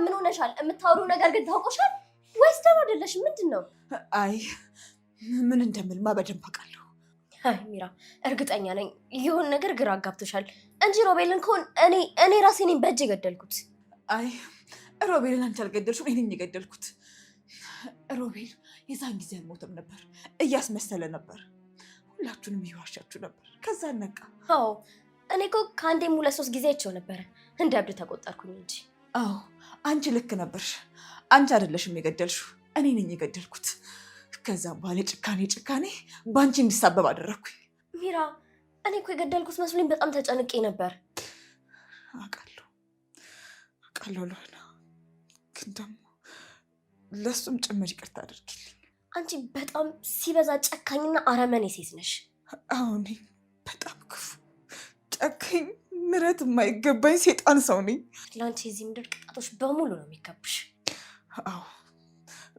ምን ሆነሻል? የምታወሩ ነገር ግን ታውቆሻል ወይስ ደም አይደለሽ? ምንድነው? አይ ምን እንደምልማ በደንብ አውቃለሁ። አይ ሚራ እርግጠኛ ነኝ ይሁን ነገር ግራ አጋብቶሻል እንጂ ሮቤልን ከሆነ እኔ ራሴ ነኝ በእጅ የገደልኩት። አይ ሮቤልን አንቺ አልገደልሽም፣ እኔ ነኝ የገደልኩት። ሮቤል የዛን ጊዜ አልሞተም ነበር፣ እያስመሰለ ነበር። ሁላችሁንም እየዋሻችሁ ነበር። ከዛ ነቃ። አዎ እኔ እኮ ከአንዴም 2-3 ጊዜ አይቼው ነበረ። እንደ እብድ ተቆጠርኩኝ እንጂ። አዎ አንቺ ልክ ነበርሽ። አንቺ አይደለሽም የገደልሽው፣ እኔ ነኝ የገደልኩት። ከዛም በኋላ ጭካኔ በአንቺ እንዲሳበብ አደረግኩኝ። ሚራ እኔ እኮ የገደልኩት መስሎኝ በጣም ተጨንቄ ነበር። አውቃለሁ ለሆነ ግን ደግሞ ለሱም ጭምር ይቅርታ አድርጊልኝ። አንቺ በጣም ሲበዛ ጨካኝና አረመኔ ሴት ነሽ። አሁን በጣም ክፉ ጨካኝ፣ ምሕረት የማይገባኝ ሴጣን ሰው ነኝ። ለአንቺ የዚህ ምድር ቅጣቶች በሙሉ ነው የሚከብሽ። አዎ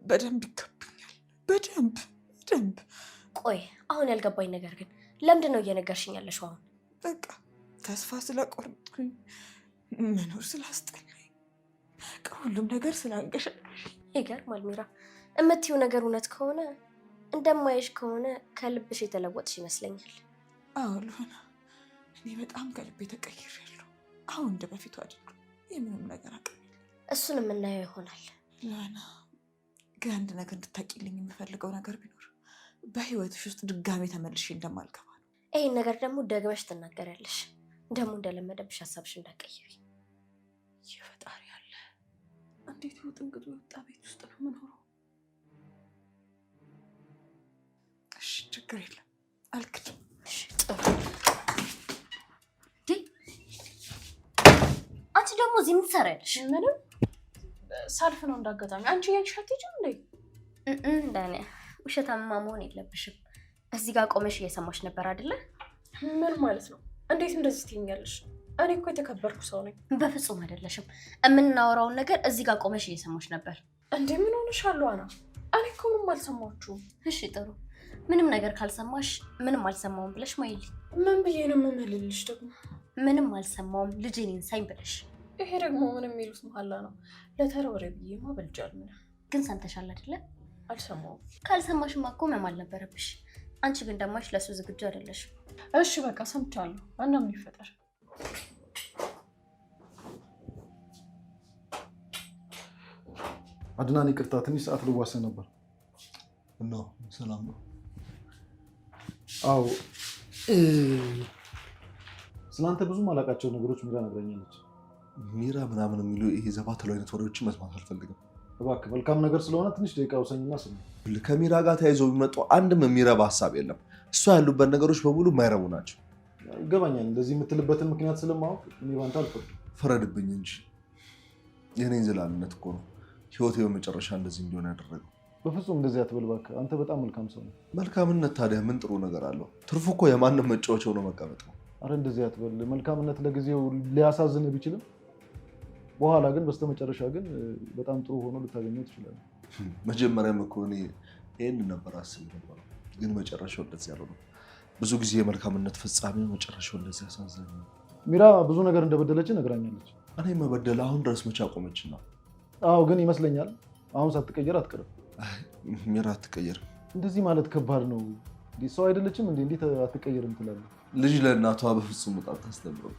በደንብ ይከብኛል፣ በደንብ። ቆይ አሁን ያልገባኝ ነገር ግን ለምንድን ነው እየነገርሽኝ ያለሽው? አሁን በቃ ተስፋ ስለቆረጥኩኝ፣ መኖር ስላስጠላኝ፣ ከሁሉም ነገር ስላንገሸገሽ። ይገርማል ሚራ፣ የምትይው ነገር እውነት ከሆነ እንደማይሽ ከሆነ ከልብሽ የተለወጥሽ ይመስለኛል። አዎ ልሆና እኔ በጣም ከልቤ ተቀይሬያለሁ። አሁን እንደ በፊቱ አይደለም። የምንም ነገር አቅም እሱን የምናየው ይሆናል። ልሆና ግን አንድ ነገር እንድታቂልኝ የምፈልገው ነገር ቢኖር በህይወትሽ ውስጥ ድጋሜ ተመልሼ እንደማልገባ ነው። ይሄን ነገር ደግሞ ደግመሽ ትናገሪያለሽ። ደግሞ እንደለመደብሽ ሀሳብሽ እንዳትቀይሪ። የፈጣሪ ያለ እንዴት ውጥንቅጡ የወጣ ቤት ውስጥ ነው የምኖረው? እሺ ችግር የለም አልክድም። እሺ ጥሩ። አንቺ ደግሞ እዚህ ምን ትሰሪያለሽ? ምንም ሳልፍ ነው እንዳጋጣሚ። አንቺ ያንቺ አትሄጂም እንዴ? ዳኒ ውሸታማ መሆን የለብሽም። እዚህ ጋር ቆመሽ እየሰማሽ ነበር አይደለ? ምን ማለት ነው? እንዴት እንደዚህ ትይኛለሽ? እኔ እኮ የተከበርኩ ሰው ነኝ። በፍጹም አይደለሽም። የምናወራውን ነገር እዚህ ጋር ቆመሽ እየሰማሽ ነበር። እንዴ ምን ሆነሻል አና? እኔ እኮ ምንም አልሰማችሁም። እሺ ጥሩ። ምንም ነገር ካልሰማሽ ምንም አልሰማውም ብለሽ ማይልኝ። ምን ብዬ ነው የምምልልሽ ደግሞ? ምንም አልሰማውም ልጄን ሳይኝ ብለሽ። ይሄ ደግሞ ምን የሚሉት መሐላ ነው? ለተረወረ ብዬማ በልጃል። ምን ግን ሰምተሻል አይደለ? አልሰማውም። ካልሰማሽማ እኮ መማል ነበረብሽ። አንቺ ግን ደማሽ ለሱ ዝግጁ አይደለሽ። እሺ በቃ ሰምቻለሁ። እና ምን ይፈጠር? አድናን ይቅርታ፣ ትንሽ ሰዓት ልዋሰን ነበር። እና ሰላም ነው? አዎ ስለአንተ ብዙም አላውቃቸው ነገሮች ሚራ ነግረኛለች። ሚራ ምናምን የሚሉ ይሄ ዘባተለው አይነት ወሬዎችን መስማት አልፈልግም። እባክህ መልካም ነገር ስለሆነ ትንሽ ደቂቃ ውሰኝና ስማ። ከሚራ ጋር ተያይዞ የሚመጡ አንድም የሚረባ ሀሳብ የለም። እሷ ያሉበት ነገሮች በሙሉ የማይረቡ ናቸው። ይገባኛል። እንደዚህ የምትልበትን ምክንያት ስለማወቅ እኔ ባንተ አልፈርድም። ፍረድብኝ እንጂ የኔን ዝላልነት እኮ ነው ህይወቴ በመጨረሻ እንደዚህ እንዲሆን ያደረገው። በፍጹም እንደዚህ አትበል እባክህ። አንተ በጣም መልካም ሰው ነው። መልካምነት ታዲያ ምን ጥሩ ነገር አለው? ትርፉ እኮ የማንም መጫወቻ ሆኖ መቀመጥ ነው። አረ እንደዚህ አትበል። መልካምነት ለጊዜው ሊያሳዝን ቢችልም በኋላ ግን በስተመጨረሻ ግን በጣም ጥሩ ሆኖ ልታገኘው ትችላለህ። መጀመሪያም እኮ እኔ ይሄንን ነበር አስብ ነበር፣ ግን መጨረሻው እንደዚህ ያለው ነው። ብዙ ጊዜ የመልካምነት ፍጻሜ መጨረሻው እንደዚህ ያሳዝን ነው። ሚራ ብዙ ነገር እንደበደለች ነግራኛለች። እኔ መበደል አሁን ድረስ መቼ አቆመችና? አዎ ግን ይመስለኛል አሁን ሳትቀየር አትቀርም። ሚራ አትቀየርም። እንደዚህ ማለት ከባድ ነው። ሰው አይደለችም እንዴ? እንዴት አትቀየርም ትላለህ? ልጅ ለእናቷ በፍጹም በጣም ታስተምረው።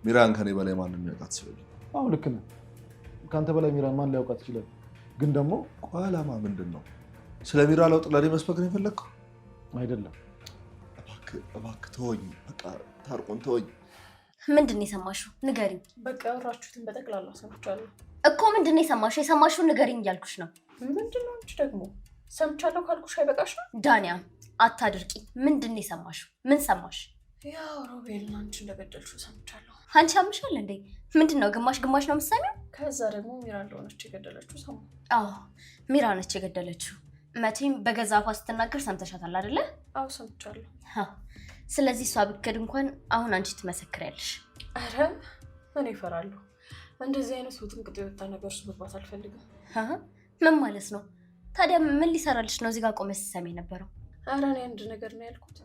ሚራን ከኔ በላይ ማንም ያውቃት ሰው የለም። አዎ ልክ ነህ። ከአንተ በላይ ሚራን ማን ሊያውቃት ይችላል? ግን ደግሞ ቆይ ዓላማ ምንድን ነው? ስለ ሚራ ለውጥ ለእኔ መስበክ ነው የፈለግከው? አይደለም። እባክህ ተወኝ፣ በቃ ታርቆን ተወኝ። ምንድን ነው የሰማሽው? ንገሪኝ። በቃ ያወራችሁትን በጠቅላላ ሰምቻለሁ እኮ። ምንድን ነው የሰማሽው? የሰማሽውን ንገሪኝ እያልኩሽ ነው። ምንድን ነው አንቺ ደግሞ? ሰምቻለሁ ካልኩሽ አይበቃሽም? ዳንያ አታድርቂ። ምንድን ነው የሰማሽው? ምን ሰማሽ? ያው ሮቤልን አንቺ እንደገደልሽው ሰምቻለሁ። አንቺ አምሻል እንዴ? ምንድን ነው ግማሽ ግማሽ ነው የምትሰሚው? ከዛ ደግሞ ሚራ እንደሆነች የገደለችው ሰማ። አዎ ሚራ ነች የገደለችው። መቼም በገዛ አፏ ስትናገር ሰምተሻታል አይደለ? አዎ ሰምቻለሁ። ስለዚህ እሷ ብትክድ እንኳን አሁን አንቺ ትመሰክሪያለሽ። አረ እኔ እፈራለሁ። እንደዚህ አይነት ውጥንቅጥ የወጣ ነገር ውስጥ መግባት አልፈልግም። ምን ማለት ነው ታዲያ? ምን ሊሰራልሽ ነው እዚህ ጋር ቆመሽ ስትሰሚ የነበረው? አረ እኔ አንድ ነገር ነው ያልኩት።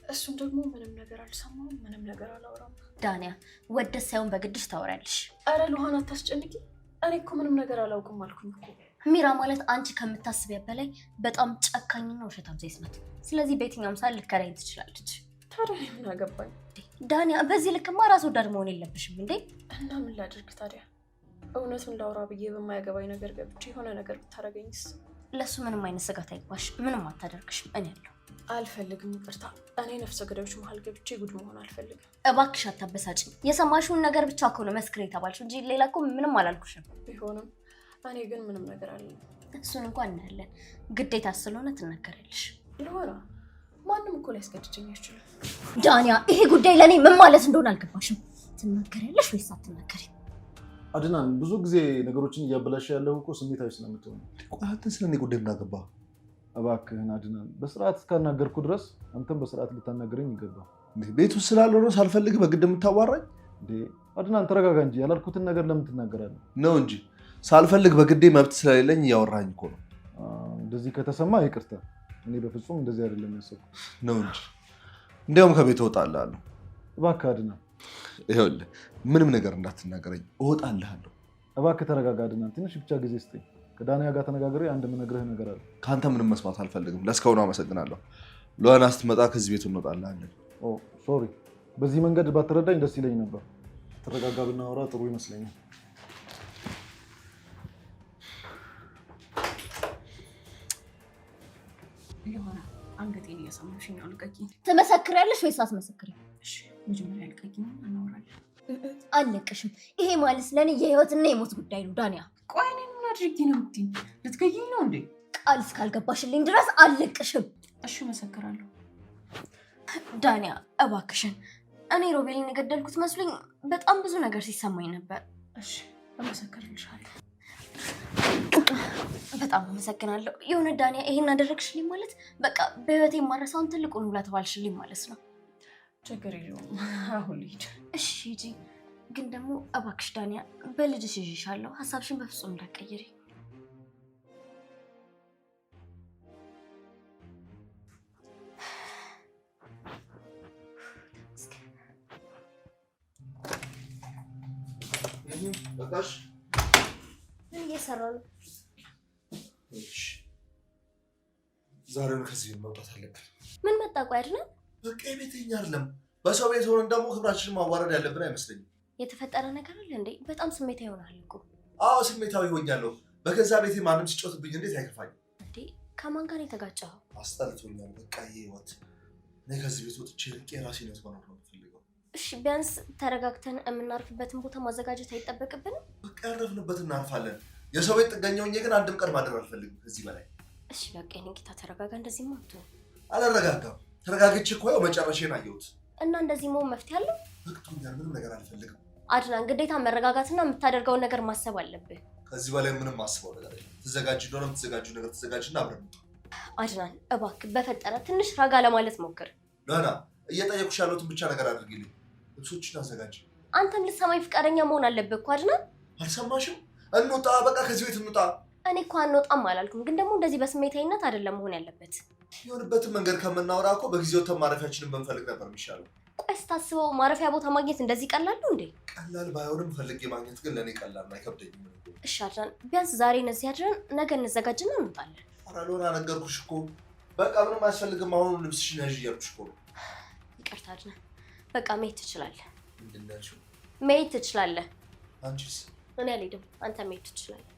እሱም ደግሞ ምንም ነገር አልሰማሁም፣ ምንም ነገር አላወራም። ዳንያ ወደስ ሳይሆን በግድሽ ታወሪያለሽ። አረ ሉሃን አታስጨንቂ። እኔ እኮ ምንም ነገር አላውቅም አልኩኝ እኮ። ሚራ ማለት አንቺ ከምታስቢያ በላይ በጣም ጨካኝና ውሸታም ሴት ናት። ስለዚህ በየትኛውም ሰዓት ልትከዳኝ ትችላለች። ታዲያ ምን አገባኝ? ዳንያ በዚህ ልክማ ራስ ወዳድ መሆን የለብሽም እንዴ። እና ምን ላድርግ ታዲያ? እውነቱን ላውራ ብዬ በማያገባኝ ነገር ገብቼ የሆነ ነገር ብታረገኝስ? ለሱ ምንም አይነት ስጋት አይግባሽ፣ ምንም አታደርግሽም። እኔ ያለሁ አልፈልግም። ይቅርታ፣ እኔ ነፍሰ ገዳዮች መሀል ገብቼ ጉድ መሆን አልፈልግም። እባክሽ አታበሳጭኝ። የሰማሽውን ነገር ብቻ እኮ ነው መስክሬ የተባልሽው እንጂ ሌላ እኮ ምንም አላልኩሽም። ቢሆንም እኔ ግን ምንም ነገር አለ። እሱን እንኳን እናያለን። ግዴታ ስለሆነ ትናገሪያለሽ። ለሆነ ማንም እኮ ሊያስገድደኝ አይችልም። ዳንያ፣ ይሄ ጉዳይ ለእኔ ምን ማለት እንደሆነ አልገባሽም። ትናገሪያለሽ ወይስ አትናገሪም? አድናን፣ ብዙ ጊዜ ነገሮችን እያበላሽ ያለው እኮ ስሜታዊ ስለምትሆን። ቆይ አንተ ስለኔ ጉዳይ ምን አገባ? እባክህን አድናን፣ በስርዓት እስካናገርኩ ድረስ አንተም በስርዓት ልታናገረኝ ይገባል። ቤት ውስጥ ስላለው ነው ሳልፈልግ በግድ የምታዋራኝ? አድናን ተረጋጋ እንጂ፣ ያላልኩትን ነገር ለምን ትናገራለህ? ነው እንጂ ሳልፈልግ በግዴ መብት ስለሌለኝ እያወራኝ እኮ ነው። እንደዚህ ከተሰማ ይቅርታ። እኔ በፍጹም እንደዚህ አይደለም ያሰብኩት። ነው እንጂ እንዲያውም ከቤት እወጣልሃለሁ። እባክህ አድናን፣ ይኸውልህ ምንም ነገር እንዳትናገረኝ፣ እወጣልሃለሁ። እባክህ ተረጋጋ አድናን፣ ትንሽ ብቻ ጊዜ ስጠኝ። ከዳንያ ጋር ተነጋግሬ አንድ የምነግርህ ነገር አለ። ከአንተ ምንም መስማት አልፈልግም። ለእስካሁኑ አመሰግናለሁ። ሉሃና ስትመጣ ከዚህ ቤት እንወጣልሃለን። ሶሪ፣ በዚህ መንገድ ባትረዳኝ ደስ ይለኝ ነበር። ተረጋጋ ብናወራ ጥሩ ይመስለኛል። ሉሃና፣ አንገቴን እያሰማሽኝ ነው። ልቀቂኝ። ትመሰክሪያለሽ ወይስ አትመሰክሪም? እሺ፣ መጀመሪያ ልቀቂኝ፣ እናወራለን። አልለቅሽም። ይሄ ማለት ለእኔ የህይወትና የሞት ጉዳይ ነው ዳንያ። ቆይ እኔን ምን አድርጊ ነው የምትይኝ? ልትገይኝ ነው እንዴ? ቃል እስካልገባሽልኝ ድረስ አልለቅሽም። እሺ፣ እመሰክራለሁ። ዳንያ እባክሽን፣ እኔ ሮቤልን የገደልኩት መስሎኝ በጣም ብዙ ነገር ሲሰማኝ ነበር። እሺ፣ እመሰክርልሻለሁ። በጣም አመሰግናለሁ። የሆነ ዳንያ፣ ይሄን አደረግሽልኝ ማለት በቃ በህይወቴ የማረሳውን ትልቁን ውለታ ዋልሽልኝ ማለት ነው። ችግር የለውም፣ አሁን ልሂድ። እሺ ሂጂ። ግን ደግሞ እባክሽ ዳንያ፣ በልጅሽ ይዤሻለሁ። ሀሳብሽን በፍጹም እንዳትቀይሪ። ምን እየሰራ ነው? ዛሬውን ከዚህ ቤት መውጣት አለብን። ምን መጣ? ቆይ አይደለም በቃ ቤተኛ አይደለም። በሰው ቤት ሆነን ደግሞ ክብራችንን ማዋረድ ያለብን አይመስለኝም። የተፈጠረ ነገር አለ እንዴ? በጣም ስሜታዊ ይሆናል እኮ። አዎ ስሜታዊ ሆኛለሁ። በገዛ ቤቴ ማንም ሲጮትብኝ እንዴት አይከፋኝም እንዴ? ከማን ጋር የተጋጨኸው? አስጠልቶኛል። በቃ ይሄ ህይወት። እኔ ከዚህ ቤት ወጥቼ ርቄ የራሴን ህይወት መኖር ነው የምፈልገው። እሺ ቢያንስ ተረጋግተን የምናርፍበትን ቦታ ማዘጋጀት አይጠበቅብንም? በቃ ያረፍንበት እናርፋለን። የሰው ቤት ጥገኛ ሆኜ ግን አንድም ቀን ማደር አልፈልግም ከዚህ በላይ። እሺ በቃ የኔ ጌታ ተረጋጋ። እንደዚህ ማቱ አላረጋጋም። ተረጋግቼ እኮ ያው መጨረሻዬን አየሁት። እና እንደዚህ መሆን መፍትሄ አለው? በቅቶኛል። ምንም ነገር አልፈልግም። አድናን፣ ግዴታ መረጋጋትና የምታደርገውን ነገር ማሰብ አለብህ። ከዚህ በላይ ምንም ማስበው ነገር የለም። ትዘጋጅ እንደሆነ የምትዘጋጁ ነገር ተዘጋጅና አብረን። አድናን እባክህ በፈጠረ ትንሽ ረጋ ለማለት ሞክር። ሉሃና፣ እየጠየኩሽ ያለሁትን ብቻ ነገር አድርጊልኝ። ልብሶችን አዘጋጅ። አንተም ልትሰማኝ ፈቃደኛ መሆን አለብህ እኮ አድናን። አልሰማሽም? እንውጣ፣ በቃ ከዚህ ቤት እንውጣ። እኔ እኮ አንወጣም አላልኩም፣ ግን ደግሞ እንደዚህ በስሜታዊነት አይደለም መሆን ያለበት። የሆንበትን መንገድ ከምናወራ እኮ በጊዜው ማረፊያችንን ብንፈልግ ነበር የሚሻለው። ቆይ ስታስበው ማረፊያ ቦታ ማግኘት እንደዚህ ቀላል ነው እንዴ? ቀላል ባይሆንም ፈልጌ ማግኘት ግን ለእኔ ቀላል ነው፣ አይከብደኝም። እሺ አድናን፣ ቢያንስ ዛሬ እነዚህ አድረን ነገ እንዘጋጅና እንወጣለን። ኧረ ሉሃና፣ ነገርኩሽ እኮ በቃ ምንም አያስፈልግም። አሁን ልብስሽን ያዥ እያልኩሽ እኮ ነው። ይቅርታ አድናን፣ በቃ መሄድ ትችላለህ። ምንድን ነው ያልሽው? መሄድ ትችላለህ። አንቺስ? እኔ አልሄድም፣ አንተ መሄድ ትችላለህ።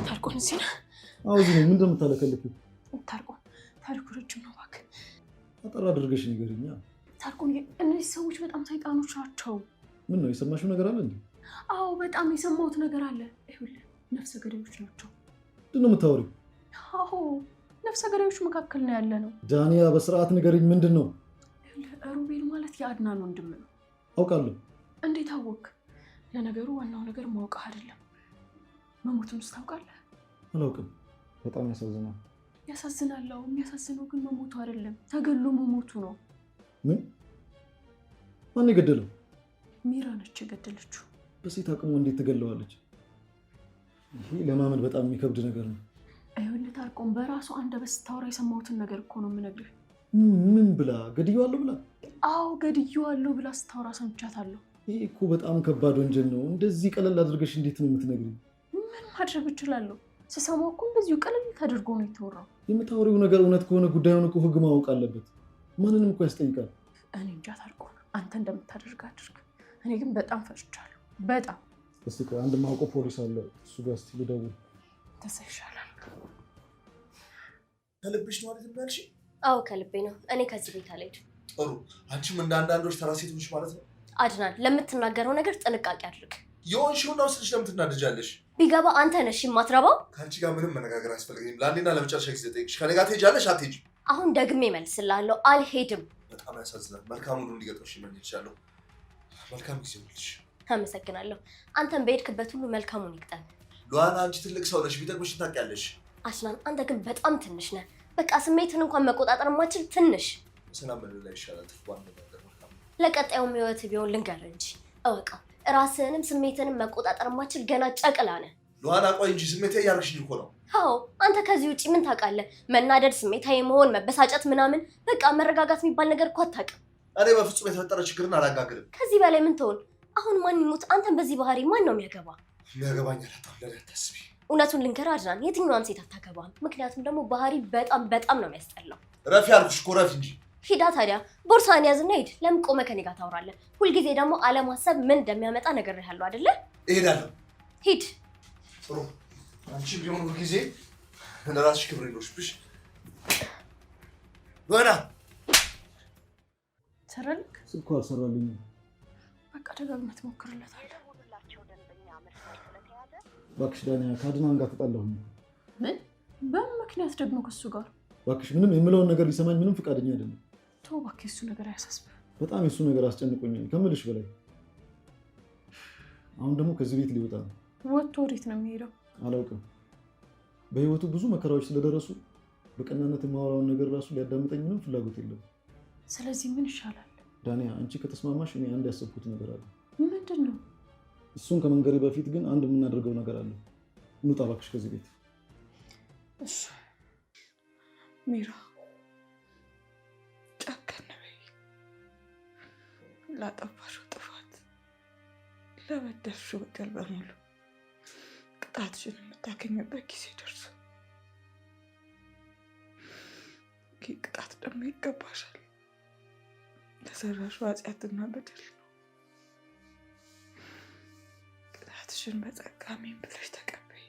ታርቆን እዚህ ነው? አዎ እዚህ ነው። ምንድን ነው የምታለከልኪው? ታርቆን፣ ታሪኩ ረጅም ነው እባክህ። አጠር አድርገሽ ንገሪኝ። ታርቆን፣ እነዚህ ሰዎች በጣም ሰይጣኖች ናቸው። ምን ነው የሰማሽው ነገር አለ እንዴ? አዎ በጣም የሰማሁት ነገር አለ። ይኸውልህ ነፍሰ ገዳዮች ናቸው። ምንድን ነው የምታወሪው? አዎ ነፍሰ ገዳዮች መካከል ነው ያለ ነው። ዳንያ በስርዓት ንገሪኝ፣ ምንድን ነው? ሮቤል ማለት የአድናን ወንድም ነው። አውቃለሁ። እንዴት አወቅ? ለነገሩ ዋናው ነገር ማወቅህ አይደለም፣ መሞቱን ታውቃለህ? አላውቅም። በጣም ያሳዝናል። ያሳዝናለው። የሚያሳዝነው ግን መሞቱ አይደለም፣ ተገሎ መሞቱ ነው። ምን? ማን የገደለው? ሚራ ነች የገደለችው። በሴት አቅሙ እንዴት ትገለዋለች? ይሄ ለማመን በጣም የሚከብድ ነገር ነው። ይኸውልህ ታርቆም በራሱ አንደበት ስታወራ የሰማሁትን ነገር እኮ ነው የምነግርህ። ምን ብላ? ገድዬዋለሁ ብላ? አዎ ገድዬዋለሁ ብላ ስታወራ ሰምቻታለሁ። ይሄ እኮ በጣም ከባድ ወንጀል ነው። እንደዚህ ቀለል አድርገሽ እንዴት ነው የምትነግሪኝ? ምን ማድረግ እችላለሁ? ስሰማው እኮ እንደዚሁ ቀለል ተደርጎ ነው የተወራው። የምታወሪው ነገር እውነት ከሆነ ጉዳዩን እኮ ህግ ማወቅ አለበት። ማንንም እኮ ያስጠይቃል። እኔ እንጃ ታርቆም፣ አንተ እንደምታደርግ አድርግ። እኔ ግን በጣም ፈርቻለሁ። በጣም እስኪ አንድ ማውቀው ፖሊስ አለ፣ እሱ ጋር እስኪ ልደውል። ተሰ ይሻላል። ከልብሽ ነው አይደል ያልሽ? አዎ ከልቤ ነው። እኔ ከዚህ ቤት አልሄድም። ጥሩ። አንቺም እንደ አንዳንዶች ተራ ሴቶች ማለት ነው። አድናን፣ ለምትናገረው ነገር ጥንቃቄ አድርግ። የሆንሽውን ነው ስልሽ ለምን ትናደጃለሽ? ቢገባ አንተ ነሽ የማትረባው። ከአንቺ ጋር ምንም መነጋገር አያስፈልገኝም። ለአንዴና ለመጨረሻ ጊዜ ጠይቅሽ፣ ከኔ ጋር ትሄጃለሽ አትሄጂም? አሁን ደግሜ መልስልሃለሁ፣ አልሄድም። በጣም ያሳዝናል። መልካም ሁሉ እንዲገጥምሽ እመኝልሻለሁ። መልካም ጊዜ ይሁንልሽ። አመሰግናለሁ። አንተም በሄድክበት ሁሉ መልካሙን ይግጠም። ሉዋና፣ አንቺ ትልቅ ሰው ነሽ፣ ቢጠቅምሽን ታውቂያለሽ። አድናን፣ አንተ ግን በጣም ትንሽ ነህ። በቃ ስሜትን እንኳን መቆጣጠር የማችል ትንሽ። ሰላም ምን ላይ ይሻላል? ትፏን ነገር መልካም። ለቀጣዩም ህይወት ቢሆን ልንገርህ እንጂ እወቀው፣ ራስህንም ስሜትንም መቆጣጠር የማችል ገና ጨቅላ ነህ። ሉዋና፣ ቆይ እንጂ ስሜቴ እያደረግሽኝ እኮ ነው። አዎ፣ አንተ ከዚህ ውጭ ምን ታውቃለህ? መናደድ፣ ስሜታዊ መሆን፣ መበሳጨት ምናምን፣ በቃ መረጋጋት የሚባል ነገር እኮ አታውቅም። እኔ በፍጹም የተፈጠረ ችግርን አላጋግልም። ከዚህ በላይ ምን ትሆን? አሁን ማን ይሞት፣ አንተን በዚህ ባህሪ ማን ነው የሚያገባ? የሚያገባኝ አላጣም። ለኔ አታስቢ። እውነቱን ልንገርህ አድናን፣ የትኛዋም ሴት አታገባም። ምክንያቱም ደግሞ ባህሪ በጣም ነው የሚያስጠላው። ረፊ አልኩሽ እኮ ረፊ እንጂ። ሂዳ ታዲያ ቦርሳን ያዝና ሂድ። ለምን ቆመህ ከኔ ጋር ታወራለህ? ሁልጊዜ ደግሞ አለማሰብ ምን እንደሚያመጣ ነግሬሃለሁ አይደለ? እሄዳለሁ። ሂድ። ጥሩ። አንቺ ቢሆን ሁልጊዜ ለራስሽ ክብር ይኖርብሽ። ወና ሰራልክ? ስልኩ አልሰራልኝም። በቃ ደጋግመህ ትሞክርለታለህ። እባክሽ ዳንያ፣ ከአድናን ጋር ተጣላሁኝ። ምን? በምን ምክንያት ደግሞ ከሱ ጋር? እባክሽ ምንም የምለውን ነገር ሊሰማኝ ምንም ፈቃደኛ አይደለም። ተው እባክህ፣ የሱ ነገር አያሳስብህ። በጣም የሱ ነገር አስጨንቆኛል ከምልሽ በላይ። አሁን ደግሞ ከዚህ ቤት ሊወጣ ነው። ወጥቶ ወዴት ነው የሚሄደው? አላውቅም። በህይወቱ ብዙ መከራዎች ስለደረሱ በቀናነት የማወራውን ነገር ራሱ ሊያዳምጠኝ ምንም ፍላጎት የለም። ስለዚህ ምን ይሻላል? ዳንያ፣ አንቺ ከተስማማሽ እኔ አንድ ያሰብኩት ነገር አለ። ምንድን ነው? እሱን ከመንገሬ በፊት ግን አንድ የምናደርገው ነገር አለ። እንውጣ እባክሽ ከዚህ ቤት። እሺ ሚራ፣ ጨከን በይ። ላጠፋሽው ጥፋት፣ ለበደልሽው በቀል በሙሉ ቅጣትሽን የምታገኝበት ጊዜ ደርሶ፣ ይህ ቅጣት ደግሞ ይገባሻል። ለሰራሽው ኃጢአትና በደል ነው። ቅጣትሽን በጸጋ አሜን ብለሽ ተቀበይ።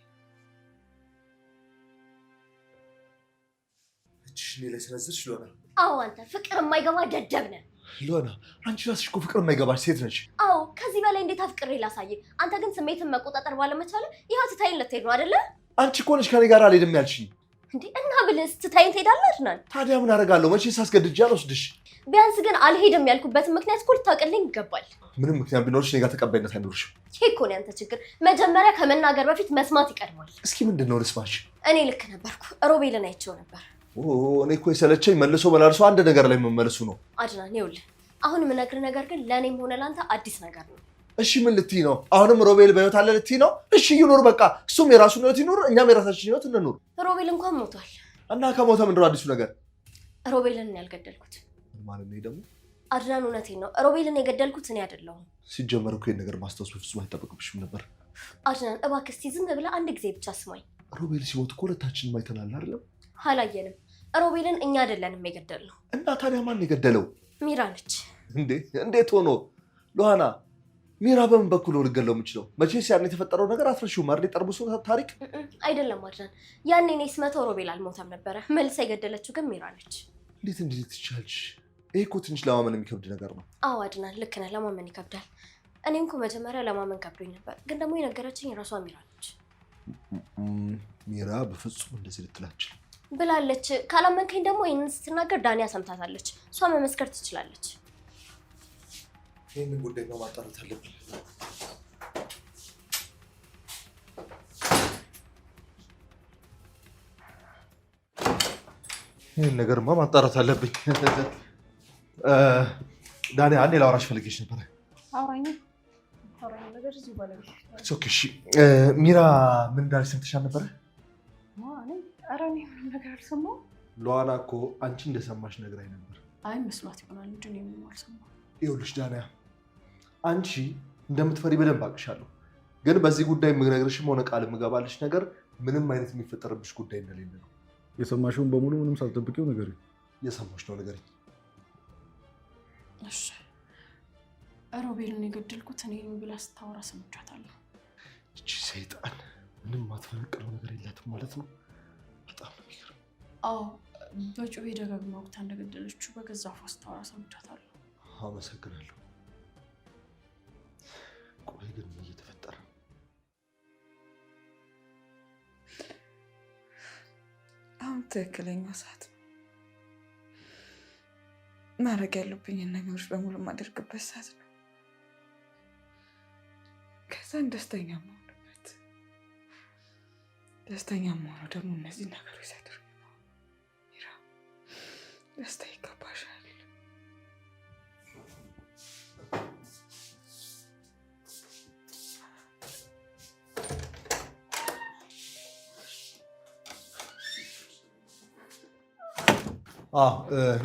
እኔ ላይ ስለዝርሽ ሉዋና። አዎ፣ አንተ ፍቅር የማይገባ ደደብ ነህ። ሉዋና፣ አንቺ ራስሽ እኮ ፍቅር የማይገባሽ ሴት ነች። አዎ፣ ከዚህ በላይ እንዴት አፍቅሬ ላሳይህ? አንተ ግን ስሜትን መቆጣጠር ባለመቻለ ይኸው ትታይን ልትሄድ ነው አይደለ? አንቺ እኮ ነሽ ከኔ ጋር አልሄድም ያልሽኝ። እንዴ እና ብልስ ትታይን ትሄዳለህ አድናን? ታዲያ ምን አደርጋለሁ? መቼ ሳስገድጄ አልወስድሽ። ቢያንስ ግን አልሄድም ያልኩበትን ምክንያት እኮ ልታውቅልኝ ይገባል። ምንም ምክንያት ቢኖርሽ እኔ ጋር ተቀባይነት አይኖርሽም። ይሄ እኮ ነው ያንተ ችግር። መጀመሪያ ከመናገር በፊት መስማት ይቀድማል። እስኪ ምንድን ነው ልስማሽ? እኔ ልክ ነበርኩ። ሮቤልን አይቼው ነበር። እኔ እኮ የሰለቸኝ መልሶ መላልሶ አንድ ነገር ላይ መመለሱ ነው። አድናን ይኸውልህ፣ አሁን የምነግርህ ነገር ግን ለእኔም ሆነ ለአንተ አዲስ ነገር ነው። እሺ ምን ልትይ ነው? አሁንም ሮቤል በህይወት አለ ልትይ ነው? እሺ ይኑር በቃ። እሱም የራሱን ህይወት ይኑር፣ እኛም የራሳችን ህይወት እንኑር። ሮቤል እንኳን ሞቷል። እና ከሞተ ምንድን ነው አዲሱ ነገር? ሮቤልን ያልገደልኩት ማለት ነው ደግሞ? አድናን እውነቴን ነው። ሮቤልን የገደልኩት እኔ አይደለሁም። ሲጀመር እኮ ይሄን ነገር ማስታወስ በፍጹም አይጠበቅብሽም ነበር። አድናን እባክህ እስኪ ዝም ብለህ አንድ ጊዜ ብቻ ስማኝ። ሮቤል ሲሞት እኮ ሁለታችንም አይተናል አይደለም? አላየንም። ሮቤልን እኛ አይደለንም የገደልነው። እና ታዲያ ማን የገደለው? ሚራ ነች። እንዴት ሆኖ? ሉዋና፣ ሚራ በምን በኩል ነው ልገለው የምችለው? መቼስ ያን የተፈጠረው ነገር አትረሺውም አይደል? ጠርሙሱ ታሪክ አይደለም አድናን። ያኔ እኔ ስመተው ሮቤል አልሞተም ነበረ። መልሳ የገደለችው ግን ሚራ ነች። እንዴት ትቻልሽ? ይሄ እኮ ትንሽ ለማመን የሚከብድ ነገር ነው። አዎ አድናን ልክ ነህ፣ ለማመን ይከብዳል። እኔም እኮ መጀመሪያ ለማመን ከብዶኝ ነበር፣ ግን ደግሞ የነገረችኝ ራሷ ሚራ ነች። ሚራ በፍጹም እንደዚህ ልትላችል ብላለች። ካላመንከኝ ደግሞ ይህንን ስትናገር ዳንያ ሰምታታለች። እሷ መመስከር ትችላለች። ይህንን ጉዳይ ማጣራት አለብን። ይህን ነገርማ ማጣራት አለብኝ። ዳንያ፣ አንዴ ላወራሽ ፈልጌሽ ነበረ። አውራኝ ነገር እዚሁ ባለቤት። ሚራ ምን እንዳለች ሰምተሻል ነበረ? ኧረ እኔ ምንም ነገር አልሰማሁም። ሉዓላ እኮ አንቺ እንደሰማሽ ነግራኝ ነበር። አይ መስማት ይሆናል እንጂ እኔ ምንም አልሰማሁም። ይኸውልሽ ዳንያ፣ አንቺ እንደምትፈሪ በደንብ አውቅሻለሁ። ግን በዚህ ጉዳይ የምነግርሽም ሆነ ቃል የምገባልሽ ነገር ምንም አይነት የሚፈጠርብሽ ጉዳይ እንደሌለ ነው። የሰማሽውን በሙሉ ምንም ሳትጠብቂው ንገሪኝ። የሰማሽ ነው ንገሪኝ። እሺ ሮቤልን የገደልኩት እኔ ነኝ ብላ ስታወራ ሰምቻታለሁ። እቺ ሰይጣን ምንም ማትፈነቅለው ነገር የላትም ማለት ነው። በጣም ነው የሚገርም። አዎ በጩቤ ደጋግማ ወቅታ እንደገደለችው በገዛ አፏ ስታወራ ሰምቻታለሁ። አመሰግናለሁ። ቆይ ግን ምን እየተፈጠረ ነው? አሁን ትክክለኛው ሰዓት ነው። ማድረግ ያለብኝን ነገሮች በሙሉ የማደርግበት ሰዓት ነው። ከዛን ደስተኛ መሆንበት። ደስተኛ መሆኑ ደግሞ እነዚህ ነገሮች ሲያደርግ ነው። ሚራ ደስታ ይገባሻል።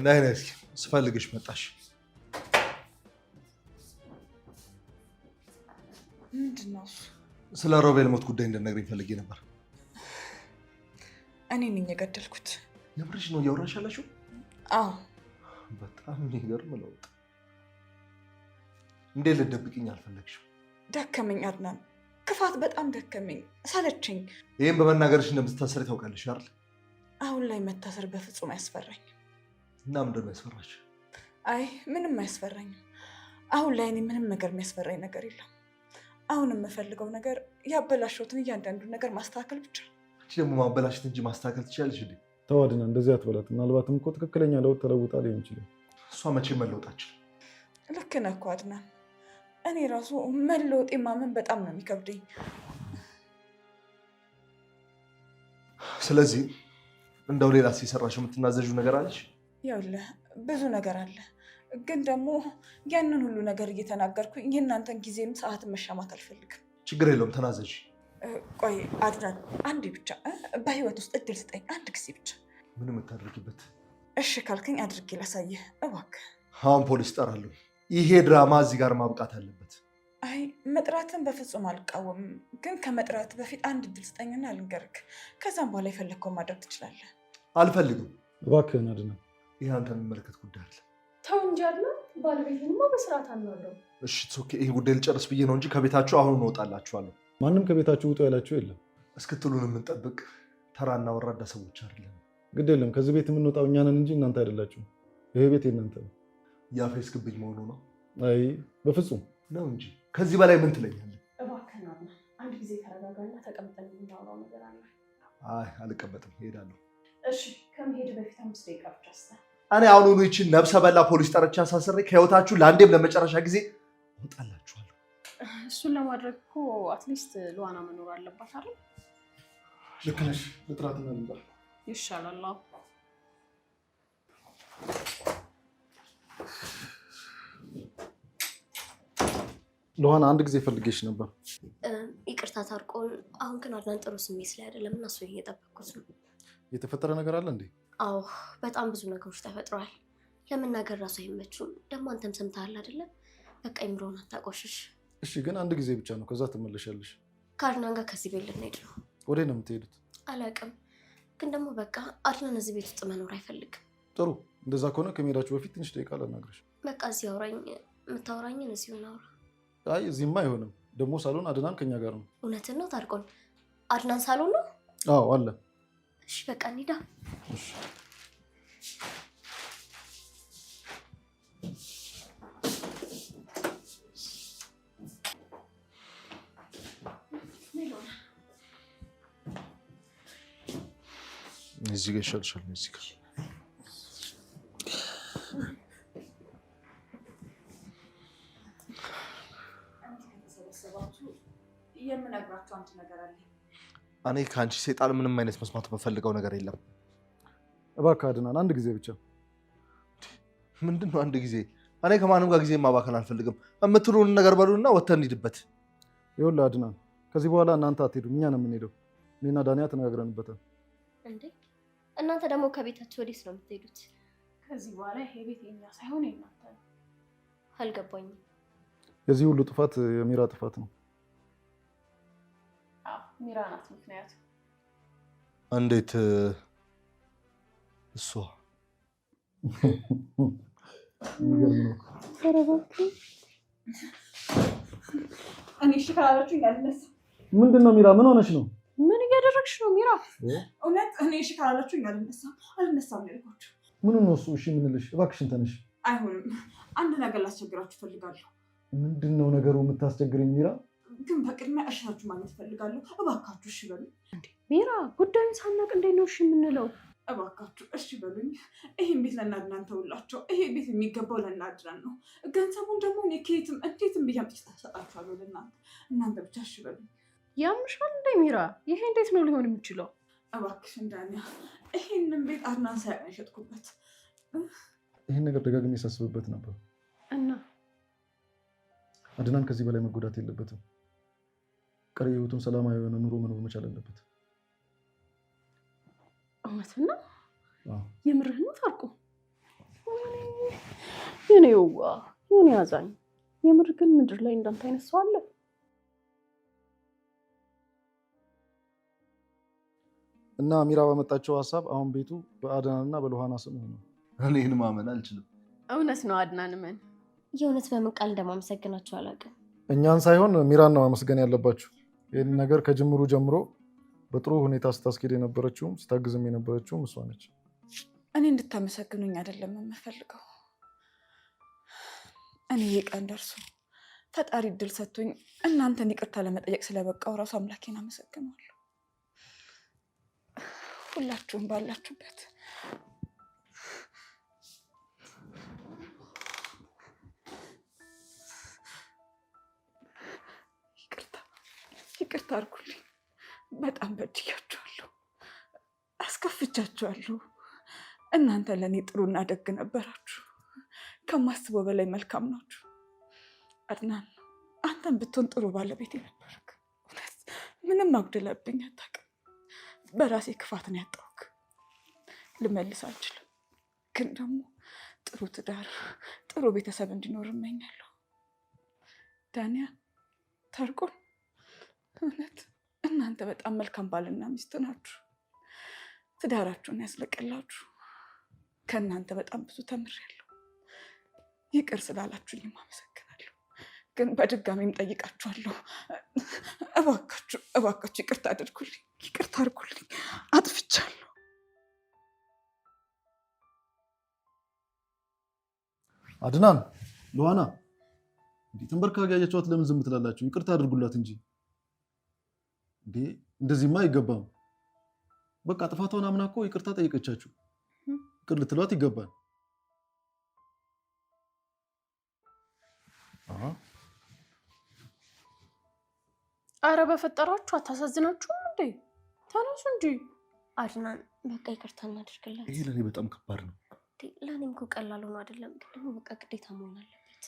ነይ ነይ፣ እስኪ ስፈልግሽ መጣሽ። ምንድን ነው እሱ? ስለ ሮቤል ሞት ጉዳይ እንድትነግሪኝ ፈልጌ ነበር። እኔ ነኝ የገደልኩት። የምርሽ ነው እያወራሽ ያለሽው? አዎ። በጣም የሚገርም ለውጥ። እንዴት ልትደብቅኝ አልፈለግሽም? ደከመኝ አድናን፣ ክፋት በጣም ደከመኝ፣ ሰለቸኝ። ይህም በመናገርሽ እንደምትታሰሪ ታውቃለሽ አይደል? አሁን ላይ መታሰር በፍጹም አያስፈራኝ። እና ምንድን ነው ያስፈራሽ? አይ ምንም አያስፈራኝም። አሁን ላይ እኔ ምንም ነገር የሚያስፈራኝ ነገር የለም። አሁን የምፈልገው ነገር ያበላሸሁትን እያንዳንዱን ነገር ማስተካከል ብቻ። አንቺ ደግሞ ማበላሸት እንጂ ማስተካከል ትችላለሽ እንዴ? ተው አድና፣ እንደዚህ አትበላት። ምናልባትም እኮ ትክክለኛ ለውጥ ተለውጣ ሊሆን ይችላል። እሷ መቼም መለወጣችን። ልክ ነህ እኮ አድናን። እኔ ራሱ መለወጤ ማመን በጣም ነው የሚከብደኝ። ስለዚህ እንደው ሌላ ሲሰራሽ የምትናዘዡ ነገር አለሽ? ይኸውልህ ብዙ ነገር አለ፣ ግን ደግሞ ያንን ሁሉ ነገር እየተናገርኩኝ የእናንተን ጊዜም ሰዓትን መሻማት አልፈልግም። ችግር የለውም ተናዘዥ። ቆይ አድናን፣ አንዴ ብቻ በህይወት ውስጥ እድል ስጠኝ፣ አንድ ጊዜ ብቻ። ምን የምታደርጊበት? እሺ ካልከኝ አድርጌ ላሳየህ እባክህ። አሁን ፖሊስ እጠራለሁ። ይሄ ድራማ እዚህ ጋር ማብቃት አለበት። አይ መጥራትን በፍጹም አልቃወምም፣ ግን ከመጥራት በፊት አንድ እድል ስጠኝና ልንገርክ። ከዛም በኋላ የፈለግከውን ማድረግ ትችላለህ። አልፈልግም። እባክህን አድና። ይህ አንተ የሚመለከት ጉዳይ አለ። ተው እንጂ አድናን፣ ባለቤትንማ በስርዓት አናግረው። እሺ ኦኬ፣ ይህ ጉዳይ ልጨርስ ብዬ ነው እንጂ ከቤታችሁ አሁን እወጣላችኋለሁ። ማንም ከቤታችሁ ውጡ ያላችሁ የለም። እስክትሉን የምንጠብቅ ተራና ወራዳ ሰዎች አይደለም። ግድ የለም፣ ከዚህ ቤት የምንወጣው እኛ ነን እንጂ እናንተ አይደላችሁም። ይሄ ቤት የእናንተ ነው። ያፌስክብኝ መሆኑ ነው? አይ በፍጹም ነው እንጂ ከዚህ በላይ ምን ትለኛለህ? እባክህን አድናን፣ አንድ ጊዜ ተረጋጋና ተቀምጠን የምናወራው ነገር አለ። አይ አልቀመጥም፣ እሄዳለሁ። እሺ ከመሄድ በፊት 5 ደቂቃ ብቻ ስጠን። እኔ አሁኑኑ ይችን ነብሰ በላ ፖሊስ ጠርቼ አሳስሬ ከህይወታችሁ ለአንዴም ለመጨረሻ ጊዜ እወጣላችኋለሁ። እሱን ለማድረግ እኮ አትሊስት ሉዓና መኖር አለባት አይደል? ልክ ነሽ። ልጥራትና ልምጣ ይሻላል። ሉዓና፣ አንድ ጊዜ ፈልጌሽ ነበር። ይቅርታ ታርቆን። አሁን ግን አድናን ጥሩ ስሜት ላይ አይደለም እና እሱ እየጠበኩት ነው። የተፈጠረ ነገር አለ እንዴ? አዎ በጣም ብዙ ነገሮች ተፈጥረዋል። ለመናገር ራሱ አይመቹም። ደግሞ አንተም ሰምተሃል አይደለም? በቃ ይምሮን አታቆሽሽ። እሺ ግን አንድ ጊዜ ብቻ ነው፣ ከዛ ትመለሻለሽ። ከአድናን ጋር ከዚህ ቤት ልንሄድ ነው። ወዴት ነው የምትሄዱት? አላውቅም፣ ግን ደግሞ በቃ አድናን እዚህ ቤት ውስጥ መኖር አይፈልግም። ጥሩ፣ እንደዛ ከሆነ ከመሄዳችሁ በፊት ትንሽ ደቂቃ ላናግርሽ። በቃ እዚህ አውራኝ፣ የምታወራኝን እዚሁ እናውራ። አይ እዚህማ አይሆንም። ደግሞ ሳሎን አድናን ከኛ ጋር ነው። እውነትን ነው ታርቆን? አድናን ሳሎን ነው? አዎ አለ። እሺ በቃ እንሂዳ። እሺ እዚህ ጋር ይሻልሻል። እዚህ ጋር የምነግራቸው አንድ ነገር አለ። እኔ ከአንቺ ሴጣን ምንም አይነት መስማት የምፈልገው ነገር የለም። እባክህ አድናን፣ አንድ ጊዜ ብቻ። ምንድን ነው አንድ ጊዜ? እኔ ከማንም ጋር ጊዜ ማባከን አልፈልግም። የምትሉን ነገር በሉና ወተን እንሂድበት። ይኸውልህ አድናን፣ ከዚህ በኋላ እናንተ አትሄዱም፣ እኛ ነው የምንሄደው። እኔና ዳንያ ተነጋግረንበታል። እንዴ እናንተ ደግሞ ከቤታችሁ ወዴት ነው የምትሄዱት? ከዚህ በኋላ ይሄ ቤት የኛ ሳይሆን የእናንተ ነው። አልገባኝም። የዚህ ሁሉ ጥፋት የሚራ ጥፋት ነው። አዎ ሚራ ናት ምክንያቱ። እንዴት እሷ እኔ እሺ ካላላችሁኝ አልነሳም። ምንድን ነው ሚራ? ምን ሆነሽ ነው? ምን እያደረግሽ ነው ሚራ? እውነት እኔ እሺ ካላላችሁኝ አልነሳም ያልኳችሁ። ምን ነው እሱ? እሺ የምንልሽ እባክሽን ተነሽ። አይሆንም። አንድ ነገር ላስቸግራችሁ እፈልጋለሁ። ምንድን ነው ነገሩ የምታስቸግረኝ ሚራ? ግን በቅድሚያ እሺታችሁ ማለት እፈልጋለሁ። እባካችሁ እሺ በሉኝ። ሚራ ጉዳዩን ሳናቅ እንዴት ነው እሺ የምንለው? እባካችሁ እሺ በሉኝ። ይሄን ቤት ለእናድናን ተውላቸው። ይሄ ቤት የሚገባው ለእናድናን ነው። ገንዘቡን ደግሞ እኔ ከየትም እንዴትም ብዬ አምጥቼ እሰጣችኋለሁ ለእናንተ። እናንተ ብቻ እሺ በሉኝ። ያምሻል እንደ ሚራ? ይሄ እንዴት ነው ሊሆን የሚችለው? እባክሽ እንዳንያ ይሄንን ቤት አድናን ሳያውቅ ነው የሸጥኩበት። ይህን ነገር ደጋግሜ ሳስብበት ነበር እና አድናን ከዚህ በላይ መጎዳት የለበትም። ቀሪ ህይወቱን ሰላማዊ የሆነ ኑሮ መኖር መቻል አለበት። እውነትና የምርህ ነው ታርቁ? የኔ ውዋ የኔ አዛኝ፣ የምር ግን ምድር ላይ እንዳንተ አይነት ሰው አለ? እና ሚራ ባመጣቸው ሀሳብ አሁን ቤቱ በአድናንና በሉሃና ስም ሆነ። እኔ ይህን ማመን አልችልም። እውነት ነው አድናን፣ ምን የእውነት በምን ቃል እንደማመሰግናችሁ አላውቅም። እኛን ሳይሆን ሚራን ነው ማመስገን ያለባችሁ። ይህን ነገር ከጅምሩ ጀምሮ በጥሩ ሁኔታ ስታስኬድ የነበረችውም ስታግዝም የነበረችውም እሷ ነች። እኔ እንድታመሰግኑኝ አይደለም የምፈልገው። እኔ የቀን ደርሶ ፈጣሪ እድል ሰጥቶኝ እናንተን ይቅርታ ለመጠየቅ ስለበቃው ራሱ አምላኬን አመሰግናለሁ። ሁላችሁም ባላችሁበት ይቅርታ አድርጉልኝ። በጣም በድያችኋለሁ፣ አስከፍቻችኋለሁ። እናንተ ለእኔ ጥሩና ደግ ነበራችሁ። ከማስበው በላይ መልካም ናችሁ። አድናን አንተን ብትሆን ጥሩ ባለቤት ነበርክ። እውነት ምንም አጉድለብኝ አታውቅም። በራሴ ክፋት ነው ያጣሁት። ልመልስ አልችልም፣ ግን ደግሞ ጥሩ ትዳር፣ ጥሩ ቤተሰብ እንዲኖር እመኛለሁ። ዳንያ ታርቁን፣ እውነት እናንተ በጣም መልካም ባልና ሚስት ናችሁ። ትዳራችሁን ያስለቀላችሁ። ከእናንተ በጣም ብዙ ተምሬያለሁ። ይቅር ስላላችሁኝም አመሰግናለሁ። ግን በድጋሚም ጠይቃችኋለሁ። እባካችሁ ይቅርታ አድርጉልኝ፣ ይቅርታ አድርጉልኝ። አጥፍቻለሁ። አድናን፣ ሉሃና ተንበርካጋ ያያችኋት ለምን ዝም ትላላችሁ? ይቅርታ አድርጉላት እንጂ እንዴ! እንደዚህማ አይገባም። በቃ ጥፋቷን አምና እኮ ይቅርታ ጠይቀቻችሁ። ይቅር ልትሏት ይገባል። አረ በፈጠራችሁ አታሳዝናችሁም እንዴ? ተነሱ እንጂ። አድናን በቃ ይቅርታ እናድርግላት። ይሄ ለእኔ በጣም ከባድ ነው። ለእኔም እኮ ቀላል ሆኖ አይደለም፣ ግን ደግሞ በቃ ግዴታ መሆን አለበት።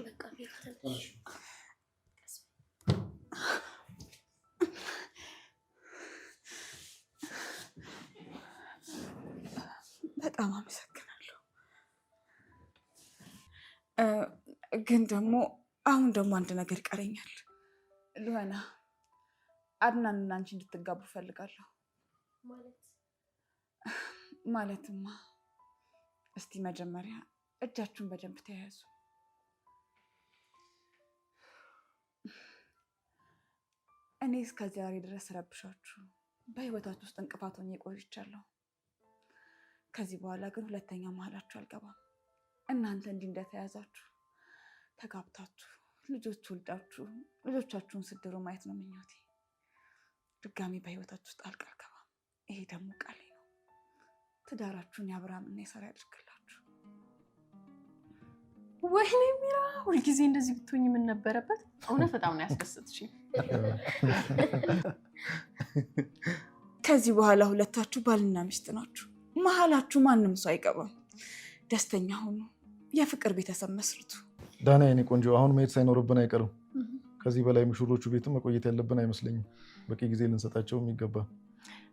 በቃ በጣም አመሰግናለሁ። ግን ደግሞ አሁን ደግሞ አንድ ነገር ይቀረኛል። ሉሃና አድናን እና አንቺ እንድትጋቡ ፈልጋለሁ። ማለትማ እስቲ መጀመሪያ እጃችሁን በደንብ ተያያዙ። እኔ እስከዚህ ዛሬ ድረስ ረብሻችሁ በህይወታችሁ ውስጥ እንቅፋት ሆኜ ቆይቻለሁ። ከዚህ በኋላ ግን ሁለተኛ መሀላችሁ አልገባም። እናንተ እንዲህ እንደተያዛችሁ ተጋብታችሁ ልጆች ወልዳችሁ ልጆቻችሁን ስድሩ ማየት ነው ምኞቴ። ድጋሚ በህይወታችሁ ውስጥ ጣልቃ አልገባም። ይሄ ደግሞ ቃሌ ነው። ትዳራችሁን የአብርሃምና የሳራ ያድርግላችሁ። ወይኔ ሚራ፣ ሁልጊዜ እንደዚህ ብትሆኝ ምን ነበረበት? እውነት በጣም ነው ያስደሰትሽኝ። ከዚህ በኋላ ሁለታችሁ ባልና ሚስት ናችሁ። መሀላችሁ ማንም ሰው አይገባም። ደስተኛ ሁኑ። የፍቅር ቤተሰብ መስርቱ። ዳና የኔ ቆንጆ፣ አሁን መሄድ ሳይኖርብን አይቀርም። ከዚህ በላይ ሙሽሮቹ ቤትም መቆየት ያለብን አይመስለኝም። በቂ ጊዜ ልንሰጣቸውም ይገባል።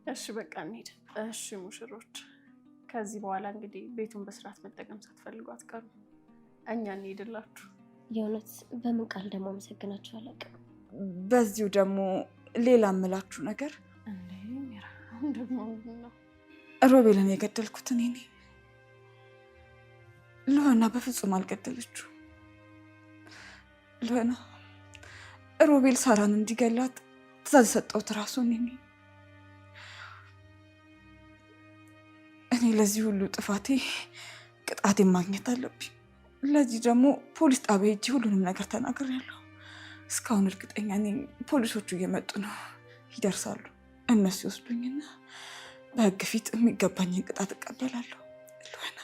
እሺ በቃ እንሂድ። እሺ ሙሽሮች፣ ከዚህ በኋላ እንግዲህ ቤቱን በስርዓት መጠቀም ሳትፈልጉ አትቀሩ። እኛ እንሂድላችሁ። የእውነት በምን ቃል ደግሞ አመሰግናችሁ አላውቅም። በዚሁ ደግሞ ሌላ እምላችሁ ነገር እንዴ ሚራ፣ አሁን ደግሞ ምንድን ነው? ሮቤልን የገደልኩት እኔ ነኝ። ሉሃና በፍጹም አልገደለችው። ሉሃና ሮቤል ሳራን እንዲገላት ትዕዛዝ የሰጠሁት እራሱ እኔ ነኝ። እኔ ለዚህ ሁሉ ጥፋቴ ቅጣቴን ማግኘት አለብኝ። ለዚህ ደግሞ ፖሊስ ጣቢያ ሄጄ ሁሉንም ነገር ተናግሬያለሁ። እስካሁን እርግጠኛ ነኝ ፖሊሶቹ እየመጡ ነው፣ ይደርሳሉ። እነሱ ይወስዱኝና በህግ ፊት የሚገባኝን ቅጣት እቀበላለሁ። ሉሃና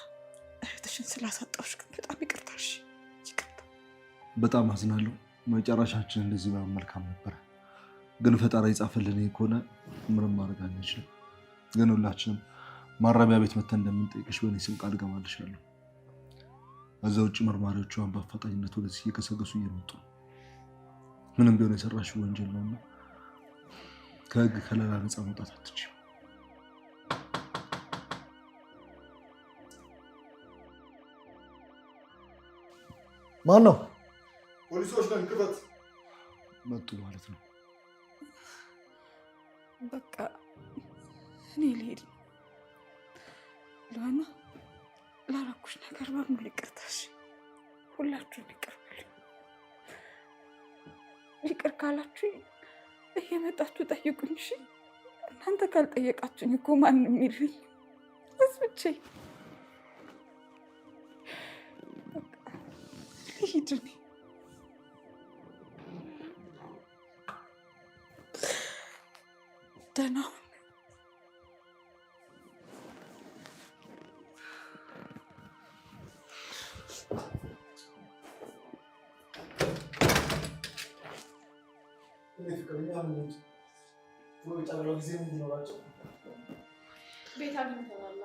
እህትሽን ስላሳጣሁሽ ግን በጣም ይቅርታሽ። ይቅርታ። በጣም አዝናለሁ። መጨረሻችን እንደዚህ ባይሆን መልካም ነበረ። ግን ፈጣሪ የጻፈልን ከሆነ ምንም ማድረግ አንችልም። ግን ሁላችንም ማረሚያ ቤት መተን እንደምንጠይቅሽ በእኔ ስም ቃል እገባልሻለሁ። ከዛ ውጭ መርማሪዎቿን በአፋጣኝነት ወደዚህ እየገሰገሱ እየመጡ ነው። ምንም ቢሆን የሰራሽው ወንጀል ነውና ከህግ ከለላ ነፃ መውጣት አትችይም። ማን ነው? ፖሊሶች ነን፣ ክፈት። መጡ ማለት ነው። በቃ እኔ ልሄድ ነው። ሉሃና ላደረኩሽ ነገር በሙሉ ይቅርታሽ። ሁላችሁም ይቅር በሉኝ። ይቅር ካላችሁኝ እየመጣችሁ ጠይቁኝ። እሺ? እናንተ ካልጠየቃችሁኝ እኮ ማንም ይልኝ አስብቼ ልሂድ እኔ። ደህና ሁን። ቤት አግኝተናል።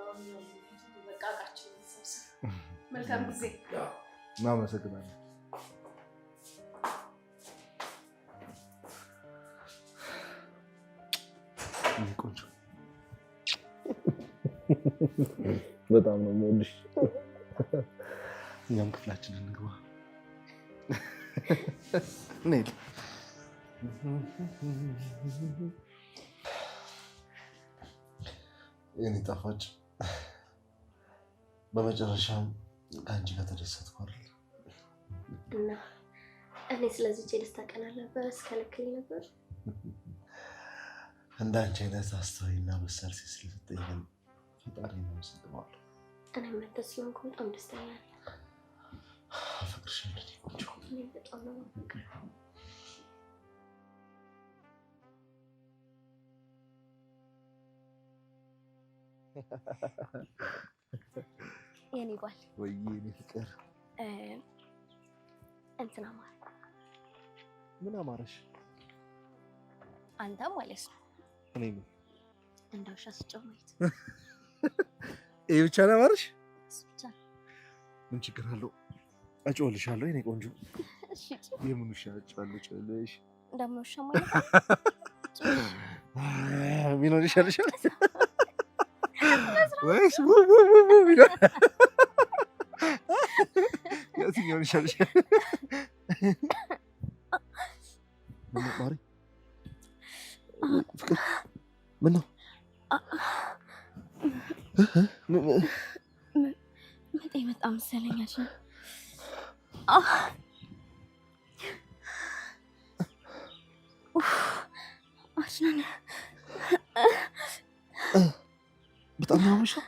በቃ እቃችንን እንሰብስብ። መልካም ጊዜ። እናመሰግናለን። ቆንጆ፣ በጣም ነው የምወድሽ። እኛም ክፍላችንን እንግባ። ነይ። የኔ ጣፋጭ፣ በመጨረሻም ከአንቺ ጋር ተደሰትኩ አይደል? እና እኔ ስለዚህ የደስታ ቀን አልነበረ እስከልክል ነበር። እንዳንቺ አይነት አስተዋይና በሳል ሴት ስለሰጠኝ ፈጣሪ ነው የማመሰግነው። እኔም መተህ ስለሆንኩ በጣም ደስተኛ ነኝ። አፈቅርሻለሁ ቆንጆ። እኔ በጣም ነው የማፈቅርህ። የኔ ባል ወይ የኔ ፍቅር፣ እንትን አማረ። ምን አማረሽ? አንተ ማለት ነው። እኔ ምን እንደ ውሻ ስጮህ ማየት። ይሄ ብቻ ነው አማረሽ? እሱ ብቻ። ምን ችግር አለው? አጮህልሻለሁ የኔ ቆንጆ። እሺ። የምን ውሻ ጮህልሽ? ደግሞ ውሻ ማለት ምን ሆነሻልሽ? ወይስ የትኛው ይሻልሽ? ማሪ ፍቅር ምን ነው? ምጥ የመጣ መሰለኝ። አድናን በጣም ነው ያመሸው።